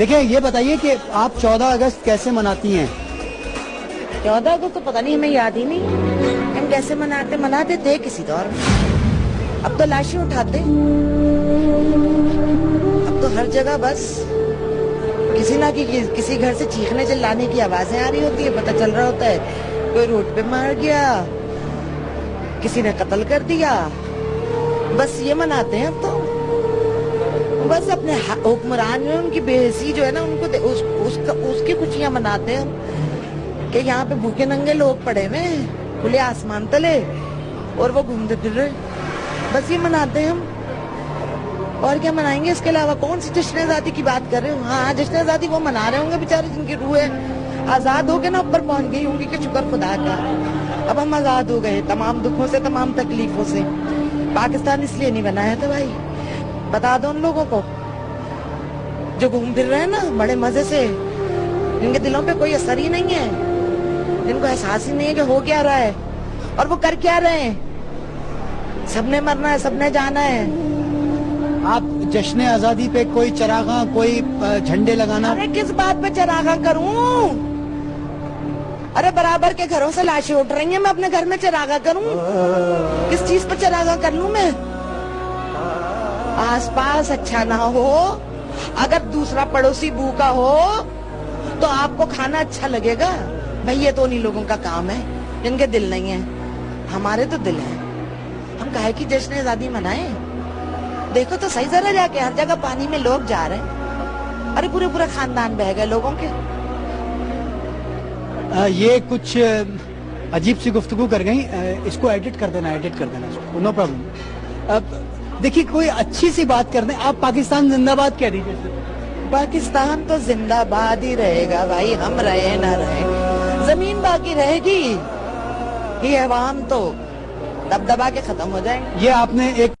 देखिए, ये बताइए कि आप 14 अगस्त कैसे मनाती हैं? 14 अगस्त तो पता नहीं, हमें याद ही नहीं हम कैसे मनाते थे किसी दौर में। अब तो लाशें उठाते, अब तो हर जगह बस किसी घर से चीखने चिल्लाने की आवाजें आ रही होती है, पता चल रहा होता है कोई रोड पे मार गया, किसी ने कत्ल कर दिया। बस ये मनाते हैं अब तो, बस अपने हुक्मरान जो उनकी बेहसी जो है ना, उनको उसकी खुशियां मनाते हैं हम कि यहाँ पे भूखे नंगे लोग पड़े हुए खुले आसमान तले और वो घूमते फिर रहे। बस ये मनाते हैं हम, और क्या मनाएंगे इसके अलावा? कौन सी जश्न-ए-आज़ादी की बात कर रहे हो? हाँ, जश्न-ए-आज़ादी वो मना रहे होंगे बेचारे जिनकी रूहें आजाद हो के ना ऊपर पहुंच गई होंगी कि शुक्र खुदा का, अब हम आजाद हो गए तमाम दुखों से, तमाम तकलीफों से। पाकिस्तान इसलिए नहीं बनाया था भाई, बता दो उन लोगों को जो घूम फिर रहे हैं ना बड़े मजे से, जिनके दिलों पे कोई असर ही नहीं है, जिनको एहसास ही नहीं है कि हो क्या रहा है और वो कर क्या रहे हैं। सबने मरना है, सबने जाना है। आप जश्न आजादी पे कोई चरागा, कोई झंडे लगाना? अरे किस बात पे चरागा करूं? अरे बराबर के घरों से लाशें उठ रही हैं, मैं अपने घर में चरागा करूं? किस चीज पर चरागा कर लूं मैं? आसपास अच्छा ना हो, अगर दूसरा पड़ोसी भूखा हो तो आपको खाना अच्छा लगेगा? भाई ये तो उन्हीं लोगों का काम है जिनके दिल नहीं है, हमारे तो दिल है। हम काहे की जश्न आजादी मनाएं? देखो तो सही जरा जाके, हर जगह पानी में लोग जा रहे हैं, अरे पूरे पूरे खानदान बह गए लोगों के। ये कुछ अजीब सी गुफ्तगू कर गई, इसको एडिट कर देना इसको, नो प्रॉब्लम। अब देखिए, कोई अच्छी सी बात कर दें, आप पाकिस्तान जिंदाबाद कह दीजिए। पाकिस्तान तो जिंदाबाद ही रहेगा भाई, हम रहे ना रहे, जमीन बाकी रहेगी, ये अवाम तो दबदबा के खत्म हो जाएंगे। ये आपने एक